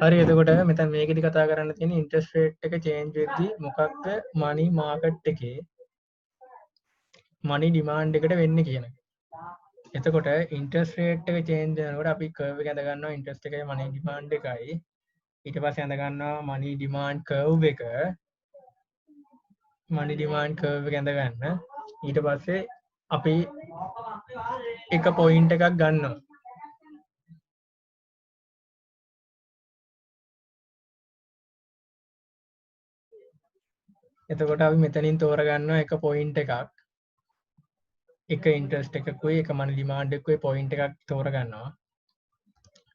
හරි එතකොට මෙතන මේකෙදි කතා කරන්න තියෙන ඉන්ට්‍රස්ට් රේට් එක චේන්ජ් වෙද්දී මොකක්ද මනි මාකට් එකේ මනි ඩිමාන්ඩ් එකට වෙන්නේ කියන එක. එතකොට ඉන්ට්‍රස්ට් රේට් එක චේන්ජ් වෙනකොට අපි කර්ව් එක ඇඳ ගන්නවා ඉන්ට්‍රස්ට් එකයි මනි ඩිමාන්ඩ් එකයි. ඊට පස්සේ ඇඳ ගන්නවා මනි ඩිමාන්ඩ් කර්ව් එක. මනි ඩිමාන්ඩ් කර්ව් එක ඇඳ ගන්න. ඊට පස්සේ අපි එක පොයින්ට් එකක් ගන්නවා. එතකොට අපි මෙතනින් තෝරගන්නවා එක පොයින්ට් එකක්. එක ඉන්ට්‍රස්ට් එකකුයි එක මනි ඩිමාන්ඩ් එකකුයි පොයින්ට් එකක් තෝරගන්නවා.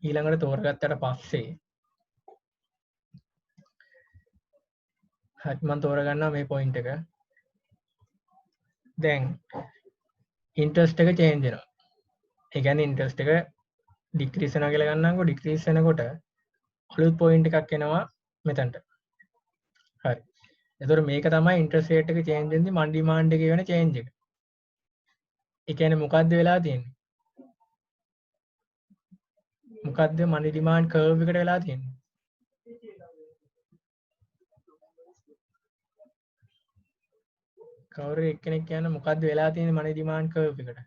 ඊළඟට තෝරගත්තට පස්සේ හරි මම තෝරගන්නවා මේ පොයින්ට් එක. දැන් ඉන්ට්‍රස්ට් එක චේන්ජ් වෙනවා. ඒ කියන්නේ ඉන්ට්‍රස්ට් එක ඩික්‍රීස් වෙනවා කියලා ගන්නම්කෝ. ඩික්‍රීස් වෙනකොට අලුත් පොයින්ට් එකක් එනවා මෙතනට. හරි. එතකොට මේක තමයි ඉන්ට්‍රස්ට් රේට් එක චේන්ජ් වෙද්දී මනි ඩිමාන්ඩ් එකේ වෙන චේන්ජ් එක. ඒ කියන්නේ මොකද්ද වෙලා තියෙන්නේ? මොකද්ද මනි ඩිමාන්ඩ් කර්ව් එකට වෙලා තියෙන්නේ? කවුරු එක්කෙනෙක් කියන්න මොකද්ද වෙලා තියෙන්නේ මනි ඩිමාන්ඩ් කර්ව් එකට?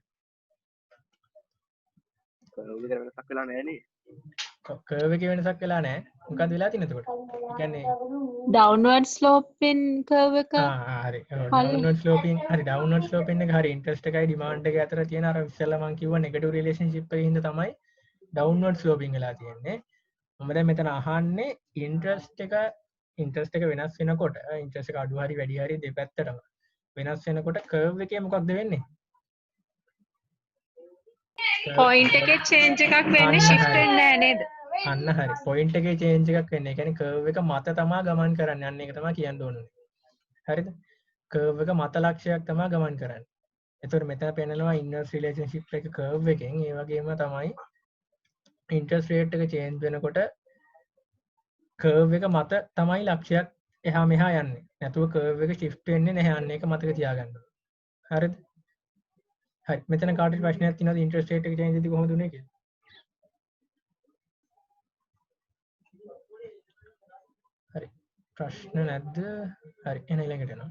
කර්ව් එක වෙනසක් වෙලා නැහැ නේ. කර්ව් එකේ වෙනසක් වෙලා නැහැ. මොකද්ද වෙලා තියෙන්නේ එතකොට? ඒ කියන්නේ ඩවුන්වර්ඩ් ස්ලෝපින් කර්ව් එක හරි ඩවුන්වර්ඩ් ස්ලෝපින් හරි ඩවුන්වර්ඩ් ස්ලෝපින් එක හරි ඉන්ට්‍රස්ට් එකයි ඩිමාන්ඩ් එක අතර තියෙන අර ඉස්සෙල්ලා මම කිව්වා නෙගටිව් රිලේෂන්ෂිප් එකේ හින්දා තමයි ඩවුන්වර්ඩ් ස්ලෝපින් වෙලා තියෙන්නේ. මම දැන් මෙතන අහන්නේ ඉන්ට්‍රස්ට් එක වෙනස් වෙනකොට ඉන්ට්‍රස්ට් එක අඩු හරි වැඩි හරි දෙපැත්තටම වෙනස් වෙනකොට කර්ව් එකේ මොකක්ද වෙන්නේ? පොයින්ට් එකේ චේන්ජ් එකක් වෙන්නේ ෂිෆ්ට් වෙන්නේ නැහැ නේද? අන්න හරි පොයින්ට් එකේ චේන්ජ් එකක් වෙන්නේ. ඒ කියන්නේ කර්ව් එක මත තමයි ගමන් කරන්නේ. අන්න ඒක තමයි කියන්න ඕනේ. හරිද? කර්ව් එක මත ලක්ෂයක් තමයි ගමන් කරන්නේ. එතකොට මෙතන පෙන්නනවා ඉන්වර්ස් රිලේෂන්ෂිප් එක කර්ව් එකෙන්. ඒ වගේම තමයි ඉන්ට්‍රස්ට් රේට් එක චේන්ජ් වෙනකොට කර්ව් එක මත තමයි ලක්ෂයක් එහා මෙහා යන්නේ. නැතුව කර්ව් එක ෂිෆ්ට් වෙන්නේ නැහැ. අන්න ඒක මතක තියාගන්න. හරිද? හරි. මෙතන කාටද ප්‍රශ්නයක් තියෙනවද ඉන්ට්‍රස්ට් රේට් එක චේන්ජ් වෙද්දී කොහොමද උනේ කියලා? හරි. ප්‍රශ්න නැද්ද? හරි. එහෙනම් ඊළඟට යනවා.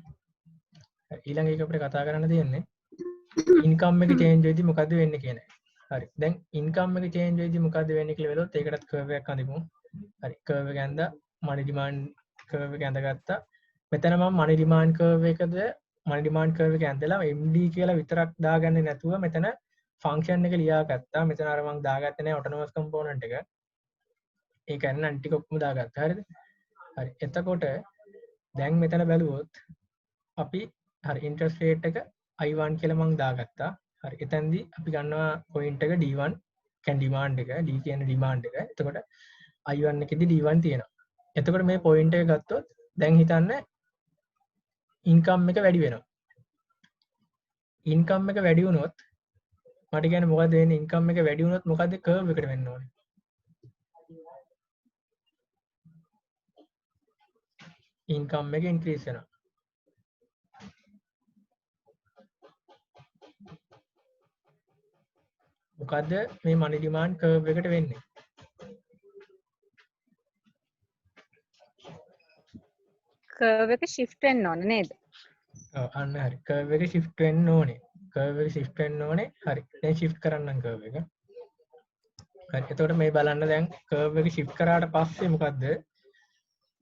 හරි. ඊළඟ එක අපිට කතා කරන්න තියෙන්නේ ඉන්කම් එක චේන්ජ් වෙද්දී මොකද්ද වෙන්නේ කියන එක. හරි. දැන් ඉන්කම් එක චේන්ජ් වෙද්දී මොකද්ද වෙන්නේ කියලා බලුවොත් ඒකටත් කර්ව් එකක් අඳිමු. හරි. කර්ව් එක ඇඳලා මනි ඩිමාන්ඩ් කර්ව් එක ඇඳගත්තා. මෙතන මම මනි ඩිමාන්ඩ් කර්ව් එකද මනි ඩිමාන්ඩ් කර්ව් එක ඇඳලා MD කියලා විතරක් දාගන්නේ නැතුව මෙතන ෆන්ක්ෂන් එක ලියාගත්තා. මෙතන අර මම දාගත්තේ නැහැ ඔටෝනොමස් කම්පෝනන්ට් එක. ඒ කියන්නේ අනිත් ටික ඔක්කොම දාගත්තා. හරිද? හරි. එතකොට දැන් මෙතන බැලුවොත් අපි හරි ඉන්ට්‍රස්ට් රේට් එක I1 කියලා මම දාගත්තා. හරි. එතෙන්දී අපි ගන්නවා පොයින්ට් එක D1 කියන්නේ ඩිමාන්ඩ් එක. D කියන්නේ ඩිමාන්ඩ් එක. එතකොට I1 එකේදී D1 තියෙනවා. එතකොට මේ පොයින්ට් එක ගත්තොත් දැන් හිතන්න ඉන්කම් එක වැඩි වෙනවා. ඉන්කම් එක වැඩි වුණොත් මට කියන්නේ මොකද වෙන්නේ? ඉන්කම් එක වැඩි වුණොත් මොකද කර්ව් එකට වෙන්න ඕනේ? ඉන්කම් එක ඉන්ක්‍රීස් වෙනවා. මොකද්ද මේ මනි ඩිමාන්ඩ් කර්ව් එකට වෙන්නේ? කර්ව් එක ෂිෆ්ට් වෙන්න ඕන නේද? ඔව් අන්න හරි. කර්ව් එක shift වෙන්න ඕනේ. කර්ව් එක shift වෙන්න ඕනේ. හරි. දැන් shift කරන්නම් කර්ව් එක. හරි. එතකොට මේ බලන්න දැන් කර්ව් එක shift කරාට පස්සේ මොකද්ද?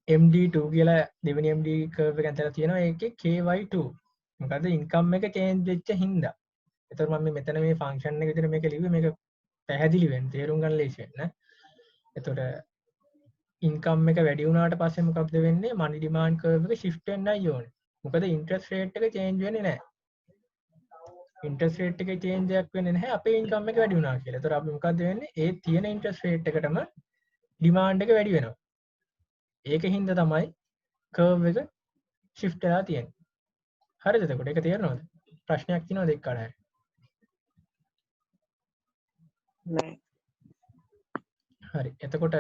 MD2 කියලා දෙවෙනි MD කර්ව් එක ඇතුළත තියෙනවා. ඒකේ KY2. මොකද්ද? ඉන්කම් එක චේන්ජ් වෙච්ච හින්දා. එතකොට මම මෙතන මේ ෆන්ක්ෂන් එක විදිහට මේක ලිව්වේ මේක පැහැදිලි වෙන්න තේරුම් ගන්න ලේසි වෙන්න. එතකොට ඉන්කම් එක වැඩි වුණාට පස්සේ මොකක්ද වෙන්නේ? මනි ඩිමාන්ඩ් කර්ව් එක shift වෙන්නයි ඕනේ. මොකද ඉන්ට්‍රස්ට් රේට් එක චේන්ජ් වෙන්නේ නැහැ. ඉන්ට්‍රස්ට් රේට් එකේ චේන්ජ් එකක් වෙන්නේ නැහැ අපේ ඉන්කම් එක වැඩි වුණා කියලා. ඒතර අපි මොකද්ද වෙන්නේ? ඒ තියෙන ඉන්ට්‍රස්ට් රේට් එකටම ඩිමාන්ඩ් එක වැඩි වෙනවා. ඒකින්ද තමයි කර්ව් එක shift වෙලා තියෙන්නේ. හරිද? එතකොට ඒක තේරෙනවද? ප්‍රශ්නයක් තියෙනවද එක්ක අර? නෑ. හරි. එතකොට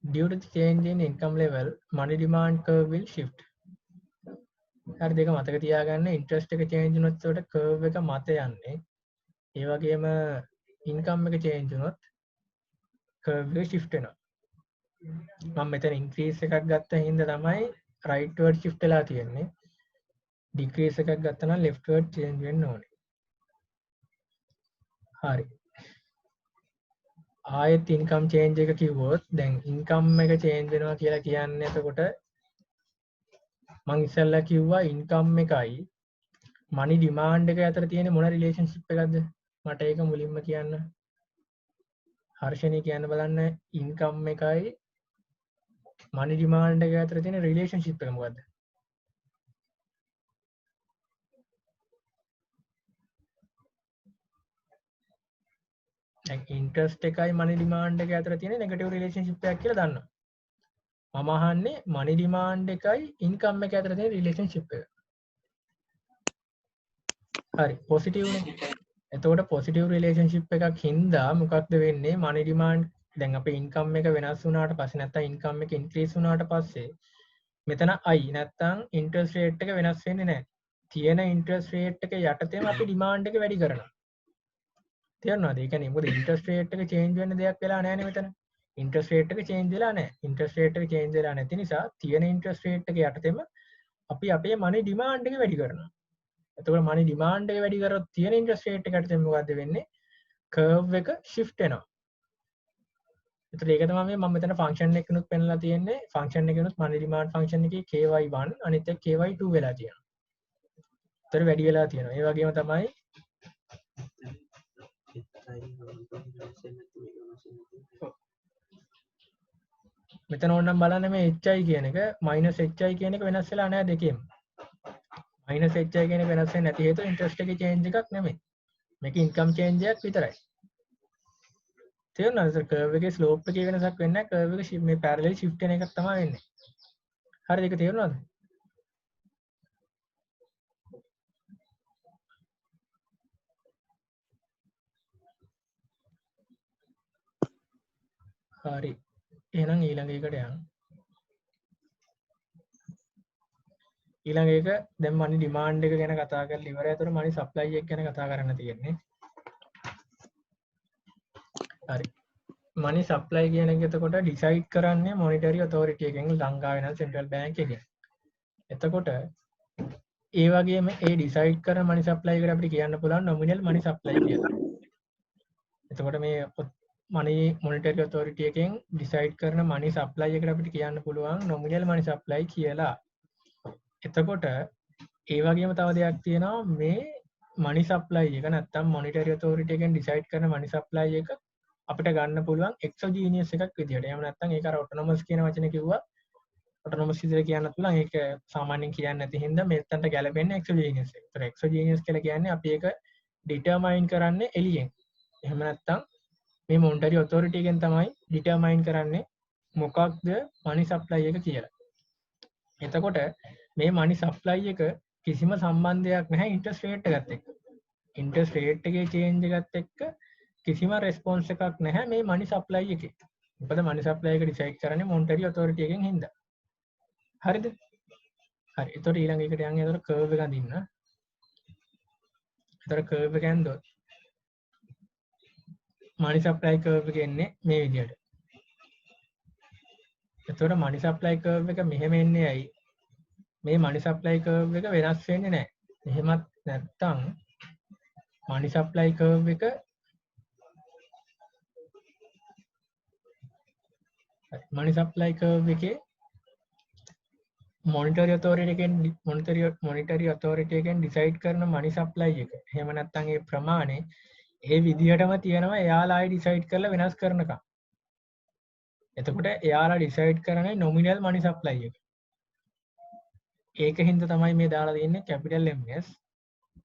due to the change in income level money demand curve will shift. හරි දෙක මතක තියාගන්න ඉන්ට්‍රස්ට් එක චේන්ජ් වුණොත් ඒකට කර්ව් එක මත යන්නේ. ඒ වගේම ඉන්කම් එක චේන්ජ් වුණොත් කර්ව් එක shift වෙනවා. මම මෙතන increase එකක් ගත්ත හින්දා තමයි rightward shift වෙලා තියෙන්නේ. decrease එකක් ගත්තා නම් leftward change වෙන්න ඕනේ. හරි. ආයෙත් income change එක කිව්වොත් දැන් income එක change වෙනවා කියලා කියන්නේ එතකොට මම ඉස්සෙල්ලා කිව්වා income එකයි money demand එක අතර තියෙන මොන relationship එකක්ද? මට ඒක මුලින්ම කියන්න. හර්ෂණී කියන්න බලන්න income එකයි money demand එක අතර තියෙන relationship එක මොකද්ද? ඉන්ට්‍රස්ට් එකයි money demand එක අතර තියෙන negative relationship එකක් කියලා දන්නවා. මම අහන්නේ money demand එකයි income එක අතර තියෙන relationship එක. හරි positive නේ. එතකොට positive relationship එකක් හින්දා මොකක්ද වෙන්නේ money demand දැන් අපේ income එක වෙනස් වුණාට පස්සේ නැත්නම් income එක increase වුණාට පස්සේ මෙතන i නැත්නම් interest rate එක වෙනස් වෙන්නේ නැහැ. තියෙන interest rate එක යටතේම අපි demand එක වැඩි කරනවා. තේරෙනවද? ඒ කියන්නේ මොකද interest rate එක change වෙන්න දෙයක් වෙලා නැහැ නේ මෙතන. interest rate එක change වෙලා නැහැ. interest rate එක change වෙලා නැති නිසා තියෙන interest rate එක යටතේම අපි අපේ money demand එක වැඩි කරනවා. එතකොට money demand එක වැඩි කරොත් තියෙන interest rate එක යටතේ මොකද්ද වෙන්නේ? curve එක shift වෙනවා. එතකොට ඒක තමයි මම මෙතන function එකනුත් පෙන්නලා තියෙන්නේ. function එකනුත් money demand function එකේ ky1 අනිත් එක ky2 වෙලා තියෙනවා. එතකොට වැඩි වෙලා තියෙනවා. ඒ වගේම තමයි මෙතන ඕනනම් බලන්න මේ hi කියන එක minus hi කියන එක වෙනස් වෙලා නැහැ දෙකේම. minus hi කියන එක වෙනස් වෙන්නේ නැති හේතුව interest එකේ change එකක් නෙමෙයි. මේක income change එකක් විතරයි. තේරුණාද? curve එකේ slope එකේ වෙනසක් වෙන්නේ නැහැ. curve එක මේ parallel shift වෙන එකක් තමයි වෙන්නේ. හරිද? ඒක තේරුණාද? හරි. එහෙනම් ඊළඟ එකට යන්න. ඊළඟ එක දැන් money demand එක ගැන කතා කරලා ඉවරයි. ඒතර money supply එක ගැන කතා කරන්න තියෙන්නේ. හරි. money supply කියන එක එතකොට decide කරන්නේ monetary authority එකෙන් ලංකාවේ නම් central bank එකෙන්. එතකොට ඒ වගේම ඒ decide කරන money supply එකට අපිට කියන්න පුළුවන් nominal money supply කියලා. එතකොට මේ monetary authority එකෙන් decide කරන money supply එකට අපිට කියන්න පුළුවන් nominal money supply කියලා. එතකොට ඒ වගේම තව දෙයක් තියෙනවා මේ money supply එක නැත්තම් monetary authority එකෙන් decide කරන money supply එක අපිට ගන්න පුළුවන් exogenous එකක් විදියට. එහෙම නැත්නම් ඒක අර autonomous කියන වචනේ කිව්වා. autonomous විදියට කියන්නත් පුළුවන්. ඒක සාමාන්‍යයෙන් කියන්නේ නැති හින්දා මෙතනට ගැලපෙන්නේ exogenous එක. ඒතර exogenous කියලා කියන්නේ අපි ඒක determine කරන්නේ එළියෙන්. එහෙම නැත්නම් මේ monetary authority එකෙන් තමයි determine කරන්නේ මොකක්ද money supply එක කියලා. එතකොට මේ money supply එක කිසිම සම්බන්ධයක් නැහැ interest rate එකත් එක්ක. interest rate එකේ change එකත් එක්ක කිසිම response එකක් නැහැ මේ money supply එකේ. මොකද money supply එක decide කරන්නේ monetary authority එකෙන් හින්දා. හරිද? හරි. එතකොට ඊළඟ එකට යන්නේ එතකොට curve එක අඳින්න. එතකොට curve එක ඇඳොත් money supply curve එක එන්නේ මේ විදියට. එතකොට money supply curve එක මෙහෙම එන්නේ ඇයි? මේ money supply curve එක වෙනස් වෙන්නේ නැහැ. එහෙමත් නැත්නම් money supply curve එක money supply curve එකේ monetary authority එකෙන් decide කරන money supply එක. එහෙම නැත්නම් ඒ ප්‍රමාණය ඒ විදිහටම තියෙනවා එයාලා ආයි decide කරලා වෙනස් කරනකම්. එතකොට එයාලා decide කරන්නේ nominal money supply එක. ඒක හින්දා තමයි මේ දාලා තියෙන්නේ capital MS.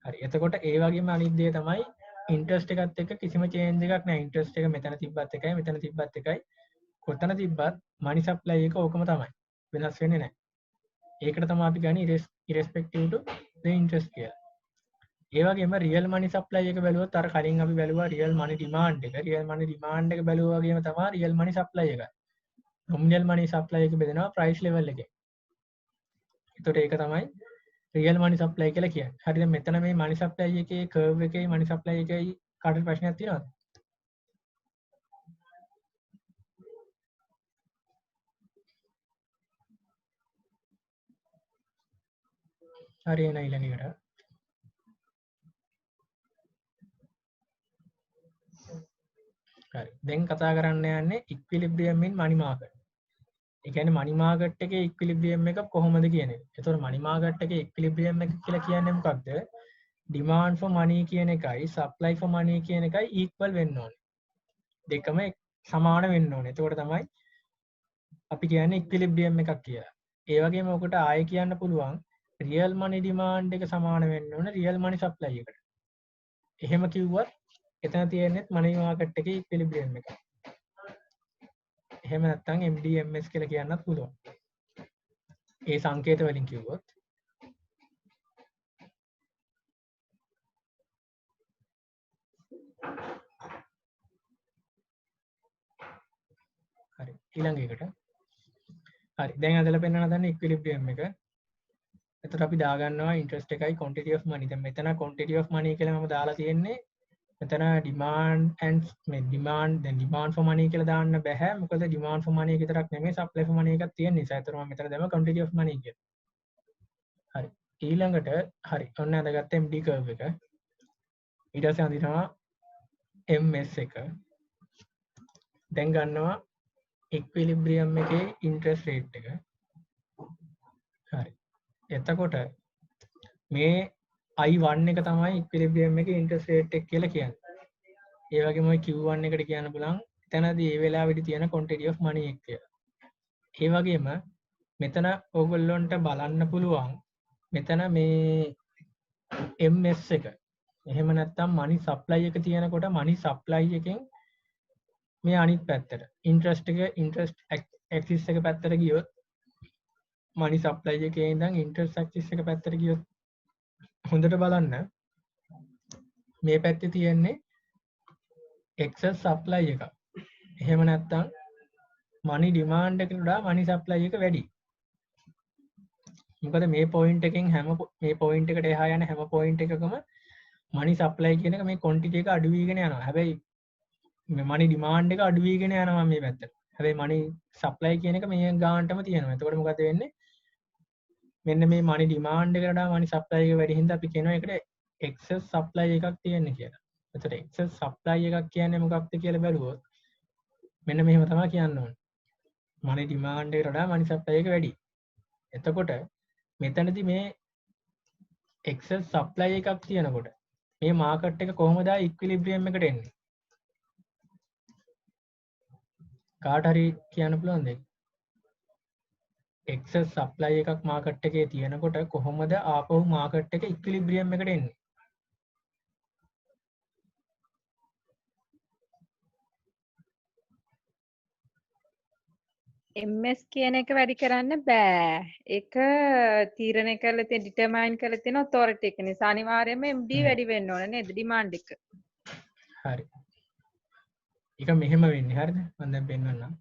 හරි. එතකොට ඒ වගේම අනිත් දේ තමයි interest එකත් එක්ක කිසිම change එකක් නැහැ. interest එක මෙතන තිබ්බත් එකයි මෙතන තිබ්බත් එකයි. කොතන තිබ්බත් money supply එක ඕකම තමයි. වෙනස් වෙන්නේ නැහැ. ඒකට තමයි අපි ගන්නේ irrespective to the interest කියලා. ඒ වගේම real money supply එක බැලුවොත් අර කලින් අපි බැලුවා real money demand එක. real money demand එක බැලුවා වගේම තමයි real money supply එක. nominal money supply එක බෙදෙනවා price level එකෙන්. එතකොට ඒක තමයි real money supply කියලා කියන්නේ. හරිද? මෙතන මේ money supply එකේ curve එකේ money supply එකේ කාටද ප්‍රශ්නයක් තියෙනවද? හරි එන ඊළඟට. හරි. දැන් කතා කරන්න යන්නේ ඉක්විලිබ්‍රියම් ඉන් මනි මාකට්. ඒ කියන්නේ මනි මාකට් එකේ ඉක්විලිබ්‍රියම් එක කොහොමද කියන එක. ඒතකොට මනි මාකට් එකේ ඉක්විලිබ්‍රියම් එක කියලා කියන්නේ මොකක්ද? demand for money කියන එකයි supply for money කියන එකයි equal වෙන්න ඕනේ. දෙකම සමාන වෙන්න ඕනේ. එතකොට තමයි අපි කියන්නේ ඉක්විලිබ්‍රියම් එකක් කියලා. ඒ වගේම ඔකට ආයෙ කියන්න පුළුවන් real money demand එක සමාන වෙන්න ඕනේ real money supply එකට. එහෙම කිව්වත් එතන තියෙන්නේ money market එකේ ඉක්විලිබ්‍රියම් එක. එහෙම නැත්නම් MDMS කියලා කියන්නත් පුළුවන්. ඒ සංකේත වලින් කිව්වොත් හරි ඊළඟ එකට හරි දැන් අදලා පෙන්වන්න හදන්නේ ඉක්විලිබ්‍රියම් එක. එතකොට අපි දාගන්නවා interest එකයි quantity of money. දැන් මෙතන quantity of money කියලා මම දාලා තියෙන්නේ මෙතන demand and දැන් demand for money කියලා දාන්න බෑ. මොකද demand for money එක විතරක් නෙමෙයි supply for money එකක් තියෙන නිසා. ඒතර මම මෙතන දැම්මා quantity of money කියලා. හරි ඊළඟට හරි ඔන්න අදගත්ත MD curve එක. ඊට පස්සේ අඳිනවා MS එක. දැන් ගන්නවා ඉක්විලිබ්‍රියම් එකේ ඉන්ට්‍රස්ට් රේට් එක. හරි. එතකොට මේ I1 එක තමයි ඉක්විලිබ්‍රියම් එකේ ඉන්ට්‍රස්ට් රේට් එක කියලා කියන්නේ. ඒ වගේම ඔය Q1 එකට කියන්න පුළුවන් එතනදී ඒ වෙලාවෙදි තියෙන quantity of money එක කියලා. ඒ වගේම මෙතන ඕගොල්ලොන්ට බලන්න පුළුවන් මෙතන මේ MS එක. එහෙම නැත්නම් money supply එක තියෙනකොට money supply එකෙන් මේ අනිත් පැත්තට interest axis එක පැත්තට ගියොත් money supply එකේ ඉඳන් interest axis එක පැත්තට ගියොත් හොඳට බලන්න මේ පැත්තේ තියෙන්නේ excess supply එක. එහෙම නැත්නම් money demand එකට වඩා money supply එක වැඩි. මොකද මේ point එකෙන් මේ point එකට එහා යන හැම point එකකම money supply කියන එක මේ quantity එක අඩු වීගෙන යනවා. හැබැයි money demand එක අඩු වීගෙන යනවා මේ පැත්තට. හැබැයි money supply කියන එක මේ ගානටම තියෙනවා. එතකොට මොකද වෙන්නේ? මෙන්න මේ money demand එකට වඩා money supply එක වැඩි හින්දා අපි කියනවා ඒකට excess supply එකක් තියෙන්නේ කියලා. එතකොට excess supply එකක් කියන්නේ මොකක්ද කියලා බැලුවොත් මෙන්න මෙහෙම තමයි කියන්න ඕනේ. money demand එකට වඩා money supply එක වැඩි. එතකොට මෙතනදී මේ excess supply එකක් තියෙනකොට මේ market එක කොහොමද equilibrium එකට එන්නේ? කාට හරි කියන්න පුළුවන්ද? excess supply එකක් market එකේ තියෙනකොට කොහොමද ආපහු market එක equilibrium එකට එන්නේ? MS කියන එක වැඩි කරන්න බෑ. ඒක තීරණය කරලා තියෙන ඩිටර්මයින් කරලා තියෙන authority එක නිසා අනිවාර්යයෙන්ම MD වැඩි වෙන්න ඕන නේද demand එක. හරි. ඒක මෙහෙම වෙන්නේ හරිද? මම දැන් පෙන්නන්නම්.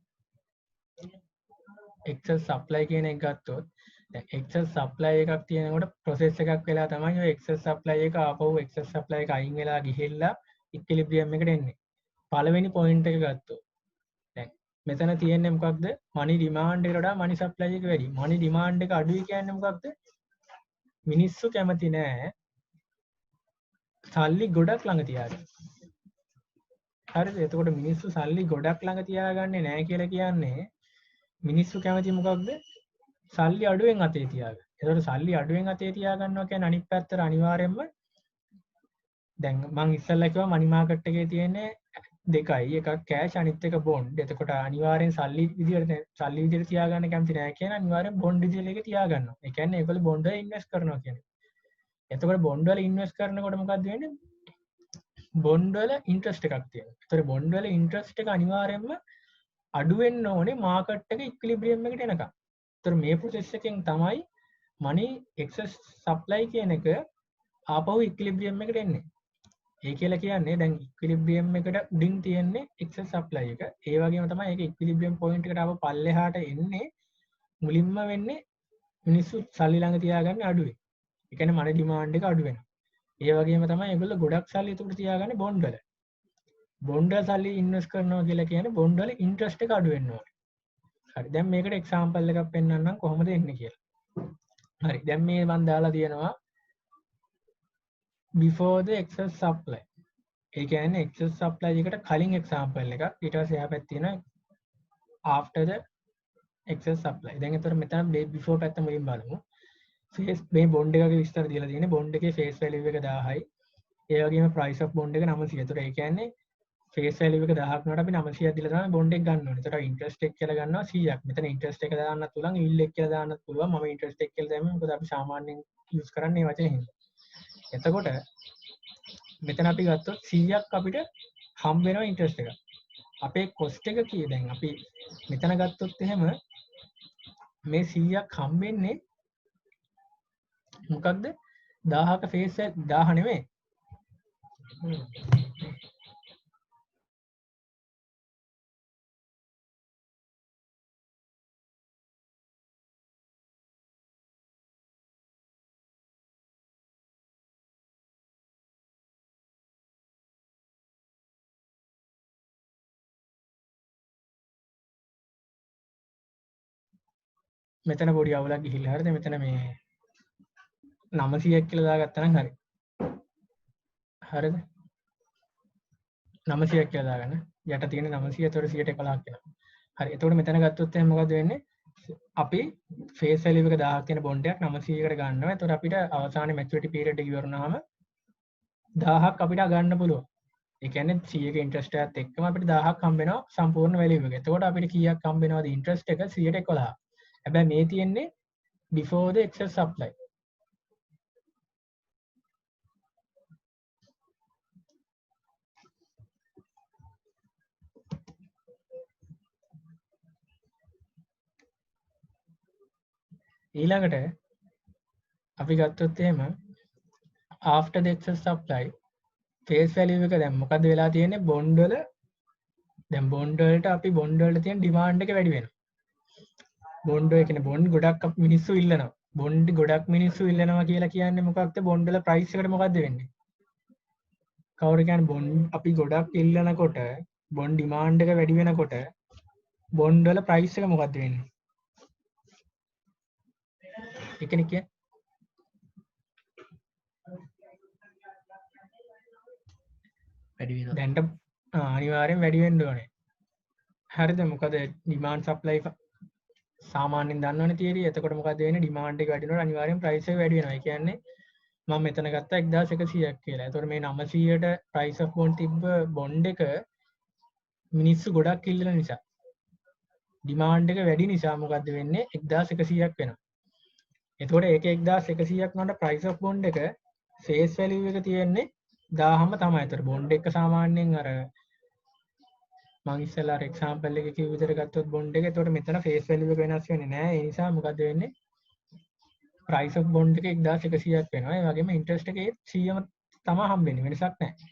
excess supply කියන එක ගත්තොත් දැන් excess supply එකක් තියෙනකොට process එකක් වෙලා තමයි ඔය excess supply එක ආපහු excess supply එක අයින් වෙලා ගිහිල්ලා equilibrium එකට එන්නේ. පළවෙනි point එක ගත්තොත් දැන් මෙතන තියෙන්නේ මොකක්ද? money demand එකට වඩා money supply එක වැඩි. money demand එක අඩුයි කියන්නේ මොකක්ද? මිනිස්සු කැමති නෑ සල්ලි ගොඩක් ළඟ තියාගන්න. හරිද? එතකොට මිනිස්සු සල්ලි ගොඩක් ළඟ තියාගන්නේ නෑ කියලා කියන්නේ මිනිස්සු කැමති මොකක්ද? සල්ලි අඩුවෙන් අතේ තියාගන්න. එතකොට සල්ලි අඩුවෙන් අතේ තියාගන්නවා කියන්නේ අනිත් පැත්තට අනිවාර්යයෙන්ම දැන් මම ඉස්සෙල්ලා කිව්වා මනි මාකට් එකේ තියෙන්නේ දෙකයි. එකක් කෑෂ් අනිත් එක බොන්ඩ්. එතකොට අනිවාර්යෙන් සල්ලි විදිහට තියාගන්න කැමති නෑ කියන අනිවාර්යෙන් බොන්ඩ් විදිහට ඒක තියාගන්නවා. ඒ කියන්නේ ඒගොල්ලෝ බොන්ඩ් වල ඉන්වෙස්ට් කරනවා කියන්නේ. එතකොට බොන්ඩ් වල ඉන්වෙස්ට් කරනකොට මොකද්ද වෙන්නේ? බොන්ඩ් වල ඉන්ට්‍රස්ට් එකක් තියෙනවා. ඒතර බොන්ඩ් වල ඉන්ට්‍රස්ට් එක අනිවාර්යයෙන්ම අඩු වෙන්න ඕනේ මාකට් එක ඉක්විලිබ්‍රියම් එකට එනකම්. ඒතර මේ ප්‍රොසෙස් එකෙන් තමයි money excess supply කියන එක ආපහු ඉක්විලිබ්‍රියම් එකට එන්නේ. ඒ කියලා කියන්නේ දැන් ඉක්විලිබ්‍රියම් එකට උඩින් තියෙන්නේ excess supply එක. ඒ වගේම තමයි ඒක ඉක්විලිබ්‍රියම් පොයින්ට් එකට ආව පල්ලෙහාට එන්නේ මුලින්ම වෙන්නේ මිනිස්සු සල්ලි ළඟ තියාගන්නේ අඩුයි. ඒ කියන්නේ money demand එක අඩු වෙනවා. ඒ වගේම තමයි ඒගොල්ලෝ ගොඩක් සල්ලි උඩ තියාගන්නේ බොන්ඩ් වල. බොන්ඩ් වල සල්ලි ඉන්වෙස්ට් කරනවා කියලා කියන්නේ බොන්ඩ් වල ඉන්ට්‍රස්ට් එක අඩු වෙන්න ඕනේ. හරි. දැන් මේකට එක්සැම්පල් එකක් පෙන්නන්නම් කොහොමද එන්නේ කියලා. හරි දැන් මේ මම දාලා තියෙනවා before the excess supply. ඒ කියන්නේ excess supply එකට කලින් example එකක්. ඊට පස්සේ එහා පැත්තේ තියෙනවා after the excess supply. දැන් එතකොට මෙතන before පැත්ත මුලින් බලමු. face මේ bond එකගේ විස්තර දීලා තියෙන්නේ bond එකේ face value එක 1000යි. ඒ වගේම price of bond එක 900. එතකොට ඒ කියන්නේ face value එක 1000ක් වුණාට අපි 900ක් දීලා තමයි bond එක ගන්න ඕනේ. එතකොට interest එක කියලා ගන්නවා 100ක්. මෙතන interest එක දාන්නත් පුළුවන්, yield එක කියලා දාන්නත් පුළුවන්. මම interest එක කියලා දැම්මේ මොකද අපි සාමාන්‍යයෙන් use කරන්නේ මේ වචනේ හින්දා. එතකොට මෙතන අපි ගත්තොත් 100ක් අපිට හම්බ වෙනවා interest එක. අපේ cost එක කී දැන් අපි මෙතන ගත්තොත් එහෙම මේ 100ක් හම්බෙන්නේ මොකක්ද 1000ක face 1000 නෙමෙයි. මෙතන පොඩි අවුලක් ගිහිල්ලා හරිද මෙතන මේ 900ක් කියලා දාගත්තා නම් හරි. හරිද? 900ක් කියලා දාගන්න. යට තියෙන 900 ඒතකොට 111ක් වෙනවා. හරි. එතකොට මෙතන ගත්තොත් එහෙනම් මොකද වෙන්නේ? අපි face value එක 1000ක් තියෙන bond එකක් 900කට ගන්නවා. එතකොට අපිට අවසානයේ maturity period එක ඉවරුනහම 1000ක් අපිට ගන්න පුළුවන්. ඒ කියන්නේ 100ක interest එකත් එක්කම අපිට 1000ක් හම්බ වෙනවා සම්පූර්ණ value එක. එතකොට අපිට කීයක් හම්බ වෙනවද interest එක 111. හැබැයි මේ තියෙන්නේ before the excess supply. ඊළඟට අපි ගත්තොත් එහෙම after the excess supply face value එක දැන් මොකද්ද වෙලා තියෙන්නේ bond වල දැන් bond වලට අපි bond වලට තියෙන demand එක වැඩි වෙනවා. bond එක කියන්නේ bond ගොඩක් මිනිස්සු ඉල්ලනවා. bond ගොඩක් මිනිස්සු ඉල්ලනවා කියලා කියන්නේ මොකක්ද bond වල price එකට මොකද්ද වෙන්නේ? කවුරු කියන්නේ bond අපි ගොඩක් ඉල්ලනකොට bond demand එක වැඩි වෙනකොට bond වල price එක මොකද්ද වෙන්නේ? එකනේ කියන්නේ වැඩි වෙනවා. දැන්ට අනිවාර්යෙන් වැඩි වෙන්න ඕනේ. හරිද? මොකද demand supply සාමාන්‍යයෙන් දන්නවනේ theory. එතකොට මොකද වෙන්නේ? demand එක වැඩි වෙනකොට අනිවාර්යෙන් price එක වැඩි වෙනවා. ඒ කියන්නේ මම මෙතන ගත්තා 1100ක් කියලා. එතකොට මේ 900ට price of bond තිබ්බ bond එක මිනිස්සු ගොඩක් ඉල්ලන නිසා demand එක වැඩි නිසා මොකද්ද වෙන්නේ? 1100ක් වෙනවා. එතකොට ඒක 1100ක් වුණාට price of bond එක face value එක තියෙන්නේ 1000ම තමයි. ඒතර bond එක සාමාන්‍යයෙන් අර මම ඉස්සෙල්ලා එක්සැම්පල් එකක කිව්ව විදිහට ගත්තොත් bond එක එතකොට මෙතන face value එක වෙනස් වෙන්නේ නැහැ. ඒ නිසා මොකද වෙන්නේ? price of bond එක 1100ක් වෙනවා. ඒ වගේම interest එකේ 100ම තමයි හම්බෙන්නේ. වෙනසක් නැහැ.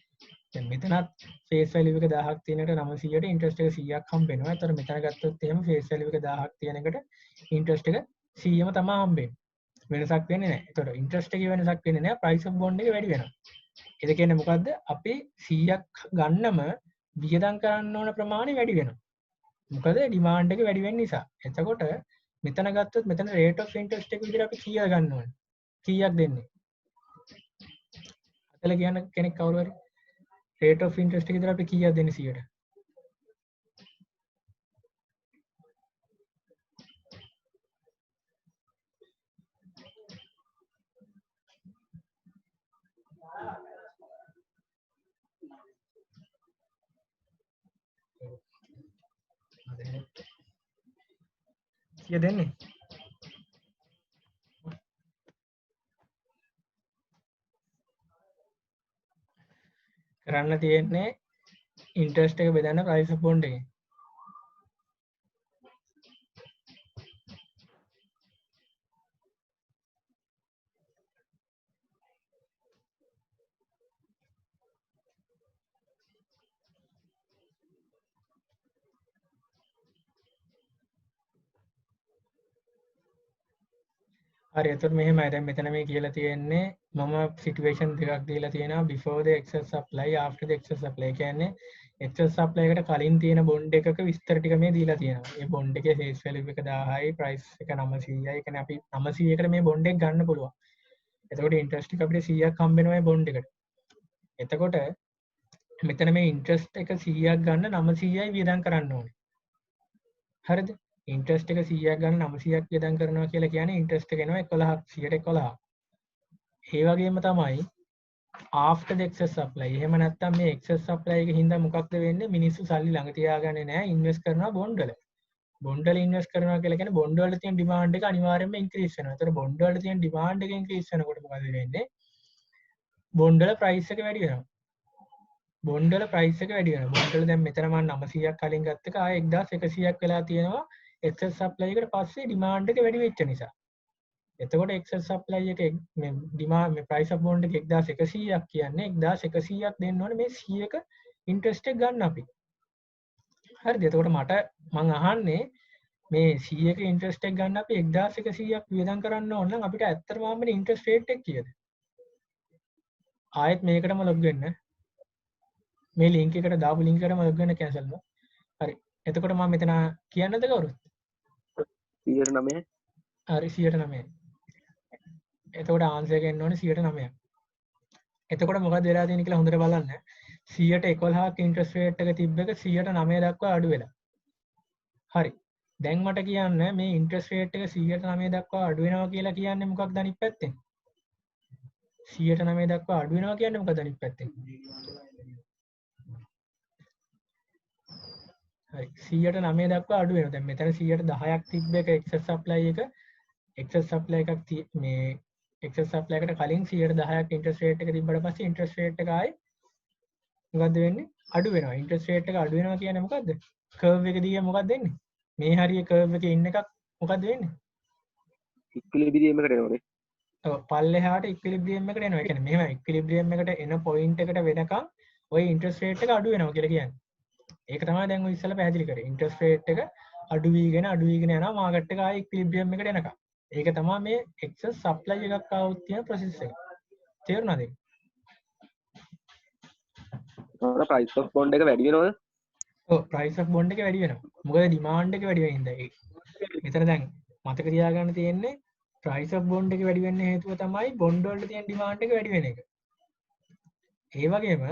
දැන් මෙතනත් face value එක 1000ක් තියෙන එකට 900ට interest එක 100ක් හම්බෙනවා. ඒතර මෙතන ගත්තොත් එහෙම face value එක 1000ක් තියෙන එකට interest එක 100ම තමයි හම්බෙන්නේ. වෙනසක් වෙන්නේ නැහැ. ඒතකොට interest එකේ වෙනසක් වෙන්නේ නැහැ. price of bond එක වැඩි වෙනවා. ඒ කියන්නේ මොකද්ද? අපි 100ක් ගන්නම වියදම් කරන්න ඕන ප්‍රමාණය වැඩි වෙනවා. මොකද demand එක වැඩි වෙන නිසා. එතකොට මෙතන ගත්තොත් මෙතන rate of interest එක විදිහට අපි කීයක් ගන්න ඕනේ? කීයක් දෙන්නේ? අතල කියන කෙනෙක් කවුරු හරි rate of interest එක විදිහට අපි කීයක් දෙන්නේ 100ට? කිය දෙන්නේ? කරන්න තියෙන්නේ interest එක බෙදන්න price of bond එකෙන්. හරි එතකොට මෙහෙමයි දැන් මෙතන මේ කියලා තියෙන්නේ මම සිටුේෂන් දෙකක් දීලා තියෙනවා before the excess supply after the excess supply කියන්නේ එක්සස් සප්ලයි එකට කලින් තියෙන බොන්ඩ් එකක විස්තර ටික මේ දීලා තියෙනවා. මේ බොන්ඩ් එකේ ෆේස් වැලියු එක 1000යි, ප්‍රයිස් එක 900යි. ඒ කියන්නේ අපි 900කට මේ බොන්ඩ් එක ගන්න පුළුවන්. එතකොට ඉන්ට්‍රස්ට් එක අපිට 100ක් හම්බ වෙනවා මේ බොන්ඩ් එකට. එතකොට මෙතන මේ ඉන්ට්‍රස්ට් එක 100ක් ගන්න 900යි වියදම් කරන්න ඕනේ. හරිද? ඉන්ට්‍රස්ට් එක 100ක් ගන්න 900ක් වියදම් කරනවා කියලා කියන්නේ ඉන්ට්‍රස්ට් එක එනවා 11ක් 111ක්. ඒ වගේම තමයි after the excess supply. එහෙම නැත්නම් මේ excess supply එක හින්දා මොකක්ද වෙන්නේ? මිනිස්සු සල්ලි ළඟ තියාගන්නේ නැහැ, ඉන්වෙස්ට් කරනවා බොන්ඩ් වල. බොන්ඩ් වල ඉන්වෙස්ට් කරනවා කියලා කියන්නේ බොන්ඩ් වල තියෙන ඩිමාන්ඩ් එක අනිවාර්යයෙන්ම ඉන්ක්‍රීස් වෙනවා. ඒතර බොන්ඩ් වල තියෙන ඩිමාන්ඩ් එක ඉන්ක්‍රීස් වෙනකොට මොකද වෙන්නේ? බොන්ඩ් වල ප්‍රයිස් එක වැඩි වෙනවා. බොන්ඩ් වල ප්‍රයිස් එක වැඩි වෙනවා. බොන්ඩ් වල දැන් මෙතන මම 900ක් කලින් ගත්ත එක ආයෙ 1100ක් වෙලා තියෙනවා excess supply එකට පස්සේ ඩිමාන්ඩ් එක වැඩි වෙච්ච නිසා. එතකොට excess supply එක මේ ඩිමාන්ඩ් මේ price of bond එක 1100ක් කියන්නේ 1100ක් දෙන්න ඕනේ මේ 100ක interest එක ගන්න අපි. හරිද? එතකොට මං අහන්නේ මේ 100ක interest එක ගන්න අපි 1100ක් වියදම් කරන්න ඕන නම් අපිට ඇත්තටම හම්බෙන interest rate එක කීයද? ආයෙත් මේකටම log වෙන්න. මේ link එකට දාපු link එකටම log වෙන්න cancel කරනවා. හරි. එතකොට මම මෙතන කියන්නද කවුරුත්? 109. හරි 109. එතකොට ආන්සර් එක එන්න ඕනේ 109ක්. එතකොට මොකද වෙලා තියෙන්නේ කියලා හොඳට බලන්න. 111ක් ඉන්ට්‍රස්ට් රේට් එක තිබ්බ එක 109 දක්වා අඩු වෙලා. හරි. දැන් මට කියන්න මේ ඉන්ට්‍රස්ට් රේට් එක 109 දක්වා අඩු වෙනවා කියලා කියන්නේ මොකක්ද අනිත් පැත්තෙන්? 109 දක්වා අඩු වෙනවා කියන්නේ මොකක්ද අනිත් පැත්තෙන්? හරි 109 දක්වා අඩු වෙනවා. දැන් මෙතන 110ක් තිබ්බ එක excess supply එක excess supply එකක් මේ excess supply එකට කලින් 110ක් interest rate එක තිබ්බට පස්සේ interest rate එක ආයේ මොකද්ද වෙන්නේ? අඩු වෙනවා. interest rate එක අඩු වෙනවා කියන්නේ මොකද්ද? curve එක දිගේ මොකක්ද වෙන්නේ? මේ හරිය curve එකේ ඉන්න එකක් මොකද්ද වෙන්නේ? ඉක්විලිබ්‍රියම් එකට එනෝනේ. ඔව් පල්ලෙහාට ඉක්විලිබ්‍රියම් එකට එනවා. ඒ කියන්නේ මෙහෙම ඉක්විලිබ්‍රියම් එකට එන පොයින්ට් එකට වෙනකන් ওই interest rate එක අඩු වෙනවා කියලා කියන්නේ. ඒක තමයි දැන් ඔය ඉස්සෙල්ලා පැහැදිලි කරේ. interest rate එක අඩු වීගෙන යනවා මාකට් එක ආයේ ඉක්විලිබ්‍රියම් එකට එනකන්. ඒක තමයි මේ excess supply එකක් ආවොත් තියෙන process එක. තේරුණාද? ඒකට price of bond එක වැඩි වෙනවද? ඔව් price of bond එක වැඩි වෙනවා. මොකද demand එක වැඩි වෙන හින්දා. මෙතන දැන් මතක තියාගන්න තියෙන්නේ price of bond එක වැඩි වෙන්න හේතුව තමයි bond වලට තියෙන demand එක වැඩි වෙන එක. ඒ වගේම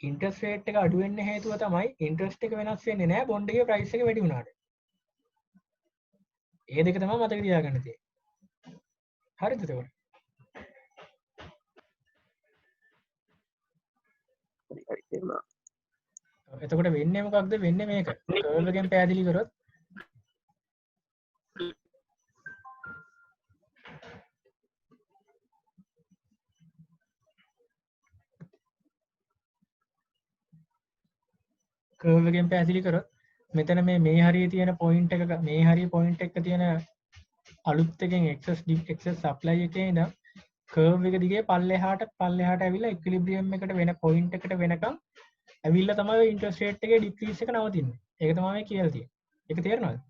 interest rate එක අඩු වෙන්න හේතුව තමයි interest එක වෙනස් වෙන්නේ නැහැ bond එකේ price එක වැඩි වුණාට. ඒ දෙක තමයි මතක තියාගන්න තියෙන්නේ. හරිද එතකොට? හරි තේරුණා. එතකොට වෙන්නේ මොකක්ද? වෙන්නේ මේක. කර්ව් එකෙන් පැහැදිලි කරොත් කර්ව් එකෙන් පැහැදිලි කරොත් මෙතන මේ හරියේ තියෙන පොයින්ට් එක මේ හරියේ පොයින්ට් එක තියෙන අලුත් එකෙන් excess supply එකේ ඉඳන් කර්ව් එක දිගේ පල්ලෙහාට ඇවිල්ලා ඉක්විලිබ්‍රියම් එකට වෙන පොයින්ට් එකට වෙනකම් ඇවිල්ලා තමයි ඉන්ට්‍රස්ට් රේට් එකේ ඩික්‍රීස් එක නවතින්නේ. ඒක තමයි මේ කියලා තියෙන්නේ. ඒක තේරෙනවද?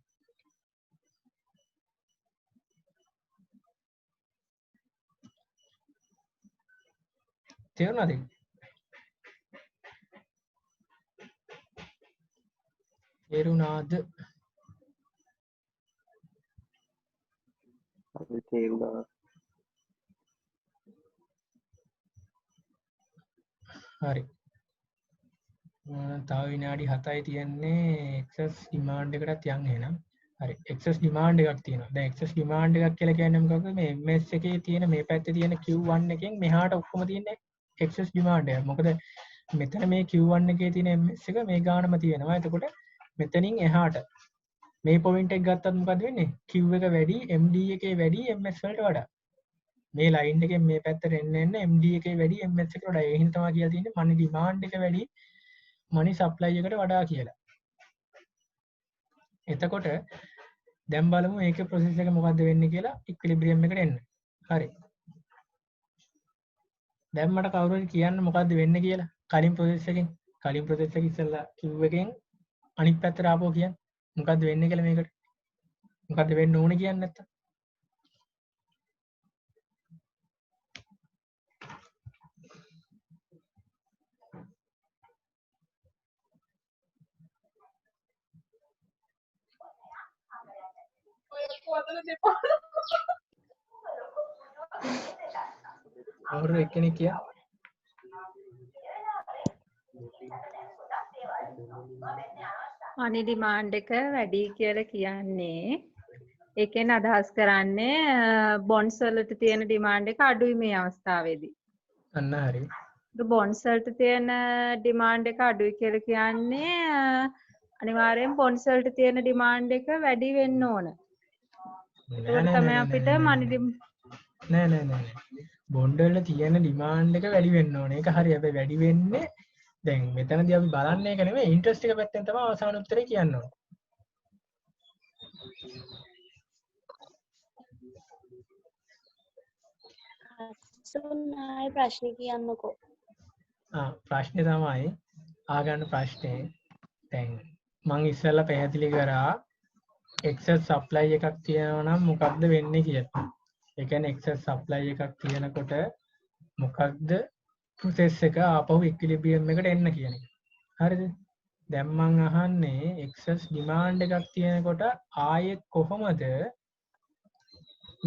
තේරුණාද? තේරුණාද? හරි තේරුණා. හරි. තව විනාඩි 7යි තියෙන්නේ excess demand එකටත් යන්න එහෙනම්. හරි. excess demand එකක් තියෙනවා. දැන් excess demand එකක් කියලා කියන්නේ මොකක්ද? මේ MS එකේ තියෙන මේ පැත්තේ තියෙන Q1 එකෙන් මෙහාට ඔක්කොම තියෙන excess demand එක. මොකද මෙතන මේ Q1 එකේ තියෙන MS එක මේ ගානම තියෙනවා. එතකොට මෙතනින් එහාට මේ පොයින්ට් එක ගත්තත් මොකද වෙන්නේ? Q එක වැඩි, MD එකේ වැඩි MS වලට වඩා. මේ ලයින් එකෙන් මේ පැත්තට එන්න MD එකේ වැඩි MS එකට වඩා. ඒ හින්දා තමයි කියලා තියෙන්නේ money demand එක වැඩි money supply එකට වඩා කියලා. එතකොට දැන් බලමු මේකේ process එක මොකද්ද වෙන්නේ කියලා equilibrium එකට එන්න. හරි. දැන් මට කවුරු හරි කියන්න මොකද්ද වෙන්නේ කියලා. කලින් process එක ඉස්සෙල්ලා Q එකෙන් අනිත් පැත්තට ආපුවා කියන්න. මොකද්ද වෙන්නේ කියලා මේකට. මොකද්ද වෙන්න ඕනේ කියන්නේ නැත්තම්. කවුරු එක්කෙනෙක් කියා මනි ඩිමාන්ඩ් එක වැඩි කියලා කියන්නේ ඒකෙන් අදහස් කරන්නේ බොන්ඩ්ස් වලට තියෙන ඩිමාන්ඩ් එක අඩුයි මේ අවස්ථාවේදී. අන්න හරි බොන්ඩ්ස් වලට තියෙන ඩිමාන්ඩ් එක අඩුයි කියලා කියන්නේ අනිවාර්යෙන් බොන්ඩ්ස් වලට තියෙන ඩිමාන්ඩ් එක වැඩි වෙන්න ඕන. ඒකට තමයි අපිට මනි නෑ නෑ නෑ බොන්ඩ් වල තියෙන ඩිමාන්ඩ් එක වැඩි වෙන්න ඕනේ. ඒක හරි. හැබැයි වැඩි වෙන්නේ දැන් මෙතනදී අපි බලන්නේ ඒක නෙමෙයි ඉන්ට්‍රස්ට් එක පැත්තෙන් තමයි අවසාන උත්තරේ කියන්න ඕනේ. සුනායි ප්‍රශ්නේ කියන්නකෝ. ප්‍රශ්නේ තමයි ආගන්න ප්‍රශ්නේ දැන් මං ඉස්සෙල්ලා පැහැදිලි කරා එක්සස් සප්ලයි එකක් තියෙනවා නම් මොකක්ද වෙන්නේ කියලා. ඒ කියන්නේ එක්සස් සප්ලයි එකක් තියෙනකොට මොකක්ද ප්‍රොසෙස් එක ආපහු ඉක්විලිබ්‍රියම් එකට එන්න කියන එක. හරිද? දැන් මං අහන්නේ එක්සස් ඩිමාන්ඩ් එකක් තියෙනකොට ආයෙත් කොහොමද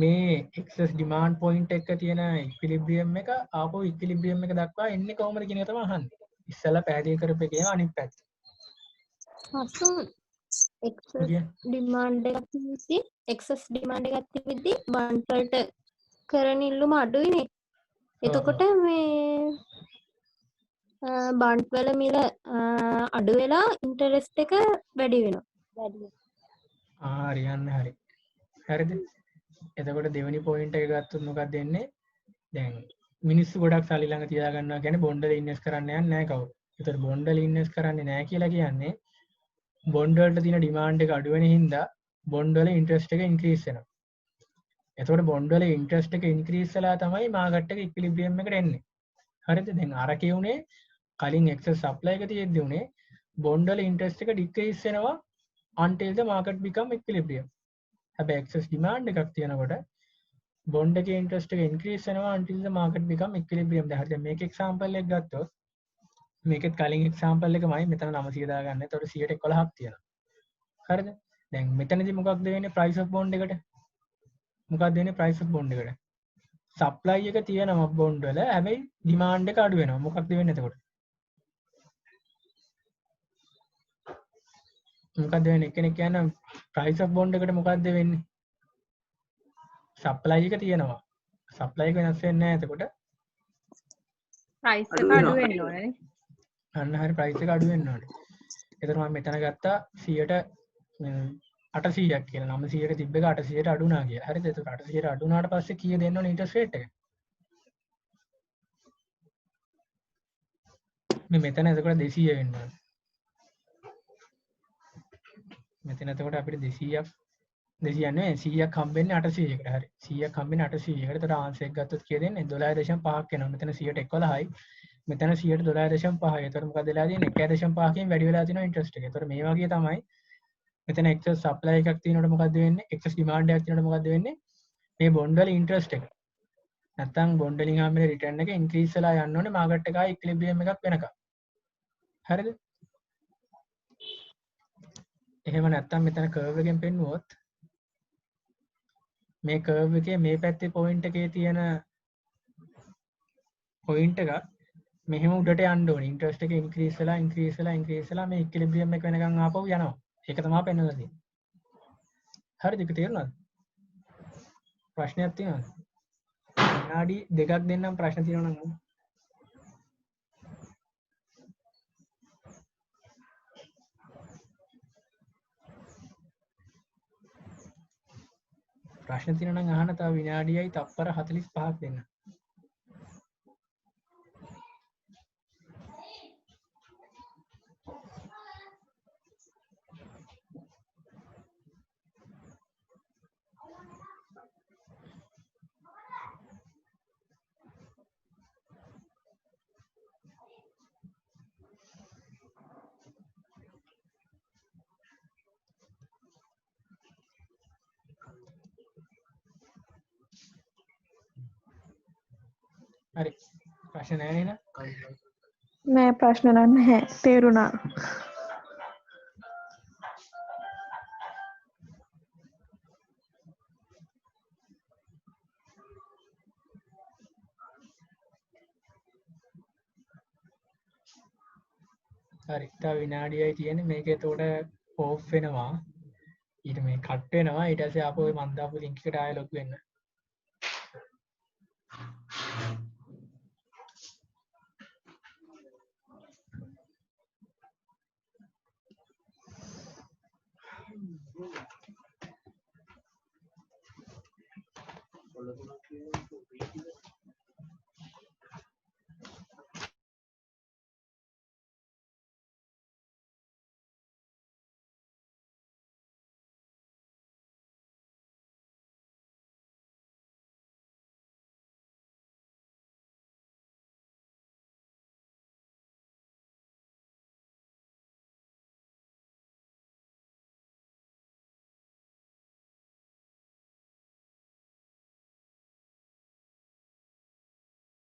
මේ එක්සස් ඩිමාන්ඩ් පොයින්ට් එක තියෙන ඉක්විලිබ්‍රියම් එක ආපහු ඉක්විලිබ්‍රියම් එක දක්වා එන්නේ කොහොමද කියන එක තමයි අහන්නේ. ඉස්සෙල්ලා පැහැදිලි කරපු එකේම අනිත් පැත්ත. හසුන් එක්සස් ඩිමාන්ඩ් එකක් තිබිද්දි එක්සස් ඩිමාන්ඩ් එකක් තිබිද්දි බන්ඩ් වලට කරන ඉල්ලුම අඩුයිනේ. එතකොට මේ බන්ඩ් වල මිල අඩු වෙලා ඉන්ටරෙස්ට් එක වැඩි වෙනවා. හරි යන්න හරි. හරිද? එතකොට දෙවෙනි පොයින්ට් එක ගත්තොත් මොකක්ද වෙන්නේ? දැන් මිනිස්සු ගොඩක් සල්ලි ළඟ තියා ගන්නවා කියන්නේ බොන්ඩ් වල ඉන්වෙස්ට් කරන්න යන්නේ නැහැ කවුරු. ඒතර බොන්ඩ් වල ඉන්වෙස්ට් කරන්නේ නැහැ කියලා කියන්නේ බොන්ඩ් වලට තියෙන ඩිමාන්ඩ් එක අඩු වෙන හින්දා බොන්ඩ් වල ඉන්ට්‍රස්ට් එක ඉන්ක්‍රීස් වෙනවා. එතකොට බොන්ඩ් වල ඉන්ට්‍රස්ට් එක ඉන්ක්‍රීස් වෙලා තමයි මාකට් එක ඉක්විලිබ්‍රියම් එකට එන්නේ. හරිද? දැන් අර කියුනේ කලින් එක්සස් සප්ලයි එක තියෙද්දි උනේ බොන්ඩ් වල ඉන්ට්‍රස්ට් එක ඩික්‍රීස් වෙනවා until the market become equilibrium. හැබැයි එක්සස් ඩිමාන්ඩ් එකක් තියෙනකොට බොන්ඩ් එකේ ඉන්ට්‍රස්ට් එක ඉන්ක්‍රීස් වෙනවා until the market become equilibrium. දැන් හරියට මේක එක්සැම්පල් එකක් ගත්තොත් මේකෙත් කලින් එක්සැම්පල් එකමයි මෙතන 900 දාගන්න. එතකොට 111ක් තියෙනවා. හරිද? දැන් මෙතනදී මොකක්ද වෙන්නේ price of bond එකට? මොකක්ද වෙන්නේ price of bond එකට? supply එක තියෙනවා bond වල. හැබැයි demand එක අඩු වෙනවා. මොකක්ද වෙන්නේ එතකොට? මොකක්ද වෙන්නේ? කෙනෙක් කියන price of bond එකට මොකක්ද වෙන්නේ? supply එක තියෙනවා. supply එක වෙනස් වෙන්නේ නැහැ එතකොට. price එක අඩු වෙන්න ඕනේ නේ. අන්න හරි price එක අඩු වෙන්න ඕනේ. එතකොට මම මෙතන ගත්තා 800ක් කියලා. 900ක තිබ්බ එක 800ට අඩු වුණා කියලා. හරිද? එතකොට 800ට අඩු වුණාට පස්සේ කීය දෙන්න ඕනේ ඉන්ට්‍රස්ට් රේට් එක? මේ මෙතන එතකොට 200 වෙන්න ඕනේ. මෙතන එතකොට අපිට 200ක් 200 නෙවෙයි 100ක් හම්බෙන්නේ 800කට. හරි. 100ක් හම්බෙන්නේ 800කට. එතකොට ආන්සර් එක ගත්තොත් කීය දෙන්නේ? 12.5ක් වෙනවා. මෙතන 111යි. මෙතන 112.5යි. එතකොට මොකද වෙලා තියෙන්නේ? 1.5කින් වැඩි වෙලා තියෙනවා ඉන්ට්‍රස්ට් එක. එතකොට මේ වගේ තමයි මෙතන එක්සස් සප්ලයි එකක් තියෙනකොට මොකද්ද වෙන්නේ? එක්සස් ඩිමාන්ඩ් එකක් තියෙනකොට මොකද්ද වෙන්නේ? මේ බොන්ඩ් වල ඉන්ට්‍රස්ට් එක. නැත්තම් බොන්ඩ් වලින් හම්බෙන රිටර්න් එක ඉන්ක්‍රීස් වෙලා යන්න ඕනේ මාකට් එකයි ඉක්විලිබ්‍රියම් එකක් වෙනකම්. හරිද? එහෙම නැත්තම් මෙතන කර්ව් එකෙන් පෙන්නුවොත් මේ කර්ව් එකේ මේ පැත්තේ පොයින්ට් එකේ තියෙන පොයින්ට් එක මෙහෙම උඩට යන්න ඕනේ. ඉන්ට්‍රස්ට් එක ඉන්ක්‍රීස් වෙලා මේ ඉක්විලිබ්‍රියම් එක වෙනකන් ආපහු යනවා. ඒක තමයි පෙන්වලා තියෙන්නේ. හරිද? ඒක තේරුණාද? ප්‍රශ්නයක් තියෙනවද? විනාඩි 2ක් දෙන්නම් ප්‍රශ්න තියෙනවා නම්. ප්‍රශ්න තියෙනවා නම් අහන්න. තව විනාඩියයි තප්පර 45ක් දෙන්න. හරි. ප්‍රශ්න නැහැ නේද? නෑ ප්‍රශ්න නැහැ. තේරුණා. හරි තව විනාඩියයි තියෙන්නේ මේක එතකොට ඕෆ් වෙනවා ඊට මේ කට් වෙනවා ඊට පස්සේ ආපහු මන් දාපු ලින්ක් එකට ආයෙ ලොග් වෙන්න Kalau